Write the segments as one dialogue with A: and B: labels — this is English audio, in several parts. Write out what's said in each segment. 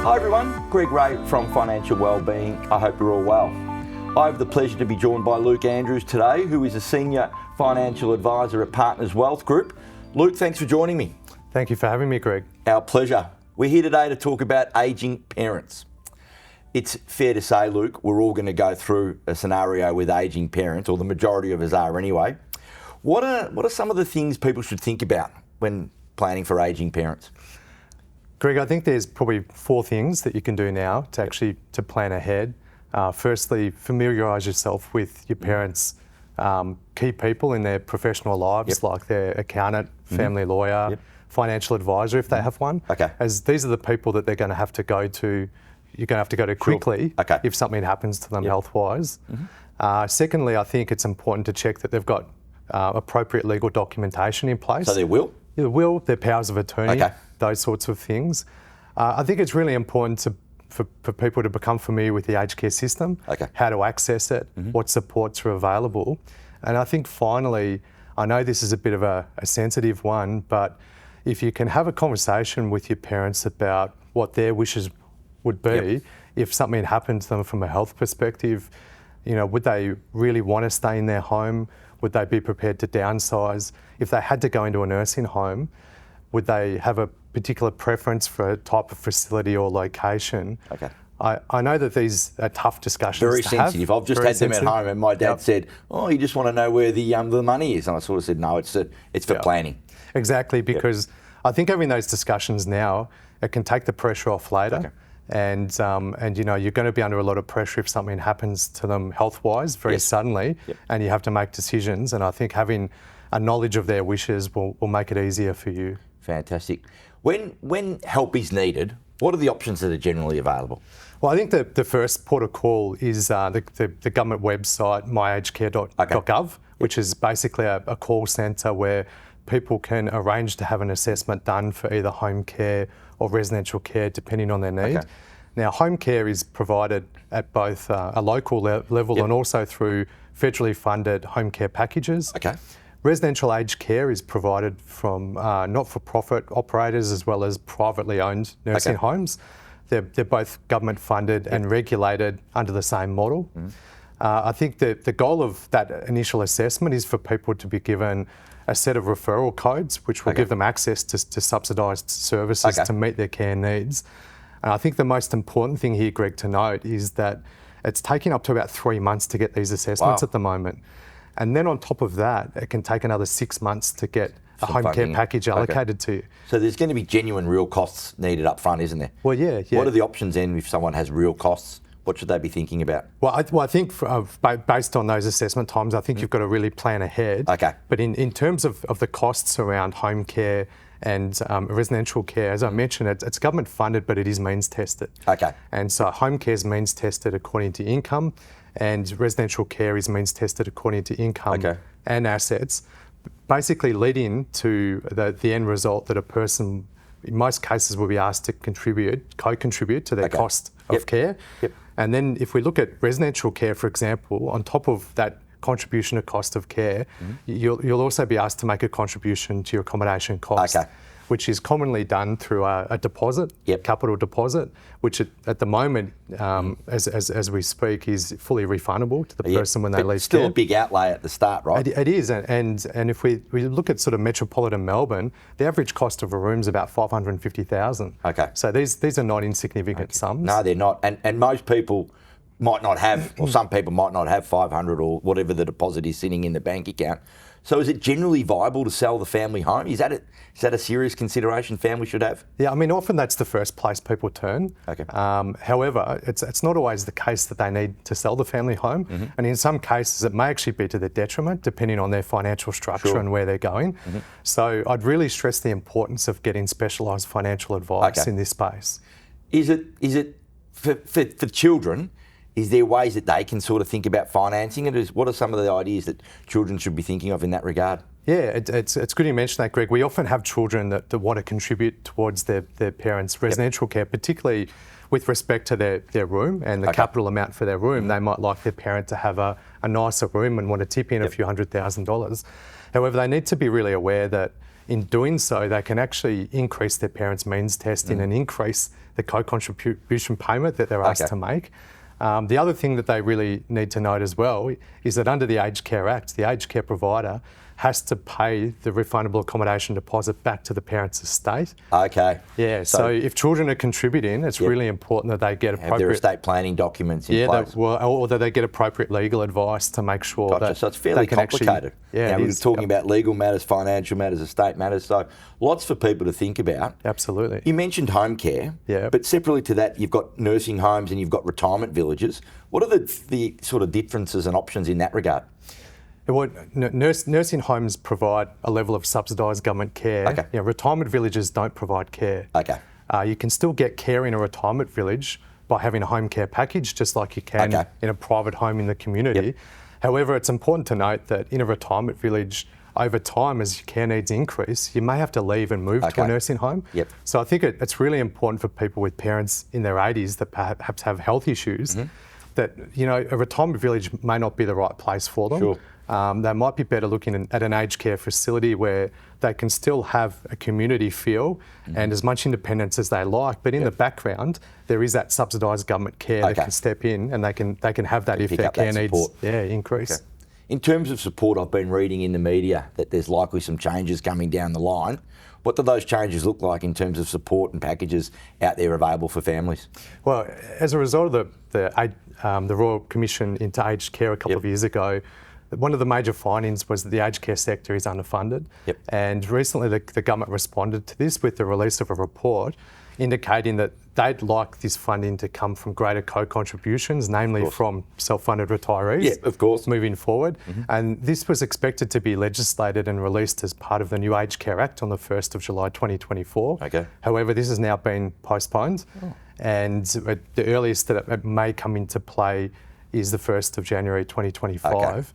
A: Hi everyone, Greg Wray from Financial Wellbeing. I hope you're all well. I have the pleasure to be joined by Luke Andrews today, who is a Senior Financial Advisor at Partners Wealth Group. Luke, thanks for joining me.
B: Thank you for having me, Greg.
A: Our pleasure. We're here today to talk about ageing parents. It's fair to say, Luke, we're all going to go through a scenario with ageing parents, or the majority of us are anyway. What are some of the things people should think about when planning for ageing parents?
B: Greg, I think there's probably 4 things that you can do now to plan ahead. Firstly, familiarise yourself with your parents' key people in their professional lives, like their accountant, family lawyer, financial advisor if they have one. As these are the people that they're going to have to go to. You're going to have to go to quickly if something happens to them health-wise. Secondly, I think it's important to check that they've got appropriate legal documentation in place.
A: So their will?
B: The will, their powers of attorney, those sorts of things. I think it's really important for people to become familiar with the aged care system, how to access it, what supports are available. And I think finally, I know this is a bit of a sensitive one, but if you can have a conversation with your parents about what their wishes would be if something happened to them from a health perspective, you know, would they really want to stay in their home? Would they be prepared to downsize? If they had to go into a nursing home, would they have a particular preference for a type of facility or location? I know that these are tough discussions
A: Very
B: to
A: sensitive.
B: have.
A: I've just had them at home, and my dad said, "Oh, you just want to know where the money is," and I sort of said, "No, it's for planning."
B: Exactly, because I think having those discussions now, it can take the pressure off later. And you know, you're going to be under a lot of pressure if something happens to them health-wise very suddenly, and you have to make decisions. And I think having a knowledge of their wishes will make it easier for you.
A: Fantastic. When help is needed, what are the options that are generally available?
B: Well, I think the first port of call is the government website, myagecare.gov, which is basically a call centre where people can arrange to have an assessment done for either home care or residential care, depending on their need. Now, home care is provided at both a local level and also through federally funded home care packages. Residential aged care is provided from not-for-profit operators as well as privately owned nursing homes. They're both government funded and regulated under the same model. I think that the goal of that initial assessment is for people to be given a set of referral codes, which will give them access to subsidised services to meet their care needs. And I think the most important thing here, Greg, to note is that it's taking up to about 3 months to get these assessments at the moment. And then on top of that, it can take another 6 months to get a home care package allocated to you.
A: So there's going to be genuine real costs needed up front, isn't there?
B: Well, yeah.
A: What are the options then if someone has real costs? What should they be thinking about?
B: Well, I think based on those assessment times, I think you've got to really plan ahead. But in terms of the costs around home care and residential care, as I mentioned, it's government funded, but it is means tested. And so home care is means tested according to income, and residential care is means tested according to income and assets, basically leading to the end result that a person, in most cases, will be asked to co-contribute to their cost of care. And then if we look at residential care, for example, on top of that contribution to cost of care, you'll also be asked to make a contribution to your accommodation cost, which is commonly done through a deposit, capital deposit, which at the moment, as we speak, is fully refundable to the person when they leave care.
A: Still a big outlay at the start, right?
B: It is, and if we look at sort of metropolitan Melbourne, the average cost of a room is about $550,000. So these are not insignificant sums.
A: No, they're not, and most people might not have, or some people might not have 500 or whatever the deposit is sitting in the bank account. So is it generally viable to sell the family home? Is that a serious consideration families should have?
B: Yeah, I mean, often that's the first place people turn. However, it's not always the case that they need to sell the family home. And in some cases, it may actually be to their detriment, depending on their financial structure and where they're going. So I'd really stress the importance of getting specialised financial advice in this space.
A: Is it for children? Is there ways that they can sort of think about financing it? What are some of the ideas that children should be thinking of in that regard?
B: Yeah, it's good you mentioned that, Greg. We often have children that want to contribute towards their parents' residential care, particularly with respect to their room and the capital amount for their room. They might like their parent to have a nicer room and want to tip in a few $100,000. However, they need to be really aware that in doing so, they can actually increase their parents' means testing and increase the co-contribution payment that they're asked to make. The other thing that they really need to note as well is that under the Aged Care Act, the aged care provider has to pay the refundable accommodation deposit back to the parents' estate.
A: Okay.
B: Yeah, so if children are contributing, it's really important that they get appropriate...
A: Have their estate planning documents in place.
B: Or that they get appropriate legal advice to make sure that
A: so it's fairly complicated. We're talking about legal matters, financial matters, estate matters, so lots for people to think about.
B: Absolutely.
A: You mentioned home care, but separately to that, you've got nursing homes and you've got retirement villages. What are the sort of differences and options in that regard?
B: Well, nursing homes provide a level of subsidised government care.
A: Okay.
B: Retirement villages don't provide care.
A: Okay.
B: You can still get care in a retirement village by having a home care package, just like you can in a private home in the community.
A: Yep.
B: However, it's important to note that in a retirement village, over time, as your care needs increase, you may have to leave and move to a nursing home.
A: Yep.
B: So I think it's really important for people with parents in their 80s that perhaps have health issues, that a retirement village may not be the right place for them.
A: Sure.
B: They might be better looking at an aged care facility where they can still have a community feel and as much independence as they like, but in the background there is that subsidised government care that can step in and they can have that if their care needs increase.
A: Okay. In terms of support, I've been reading in the media that there's likely some changes coming down the line. What do those changes look like in terms of support and packages out there available for families?
B: Well, as a result of the Royal Commission into Aged Care a couple of years ago, one of the major findings was that the aged care sector is underfunded. And recently the government responded to this with the release of a report indicating that they'd like this funding to come from greater co-contributions, namely from self-funded retirees moving forward. And this was expected to be legislated and released as part of the new Aged Care Act on the 1st of July 2024. However, this has now been postponed and the earliest that it may come into play is the 1st of January 2025.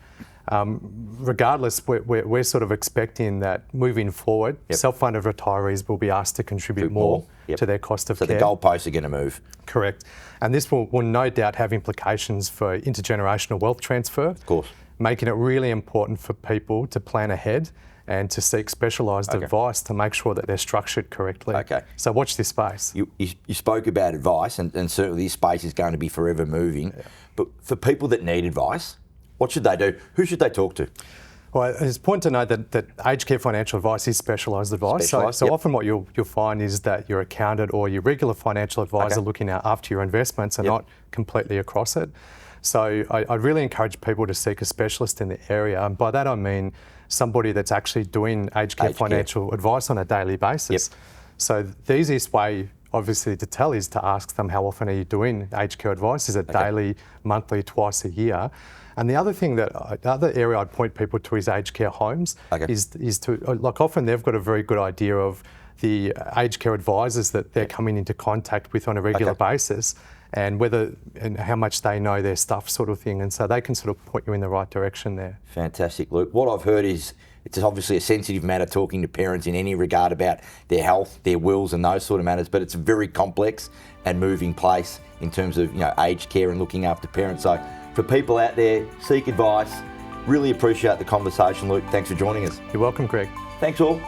B: Regardless, we're sort of expecting that moving forward, self-funded retirees will be asked to contribute more to their cost of care.
A: So the goalposts are going to move.
B: Correct. And this will no doubt have implications for intergenerational wealth transfer.
A: Of course.
B: Making it really important for people to plan ahead and to seek specialised advice to make sure that they're structured correctly. So watch this space.
A: You spoke about advice and certainly this space is going to be forever moving. But for people that need advice, what should they do? Who should they talk to?
B: Well, it's important to note that aged care financial advice is specialised advice. So often what you'll find is that your accountant or your regular financial advisor looking out after your investments are not completely across it. So I'd really encourage people to seek a specialist in the area. And by that I mean somebody that's actually doing aged care financial advice on a daily basis. So the easiest way obviously to tell is to ask them how often are you doing aged care advice? Is it daily, monthly, twice a year? And the other area I'd point people to is aged care homes. Is to, like, often they've got a very good idea of the aged care advisors that they're coming into contact with on a regular basis and how much they know their stuff, sort of thing. And so they can sort of point you in the right direction there.
A: Fantastic, Luke. What I've heard is it's obviously a sensitive matter talking to parents in any regard about their health, their wills and those sort of matters, but it's a very complex and moving place in terms of aged care and looking after parents. So for people out there, seek advice. Really appreciate the conversation, Luke. Thanks for joining us.
B: You're welcome, Greg.
A: Thanks all.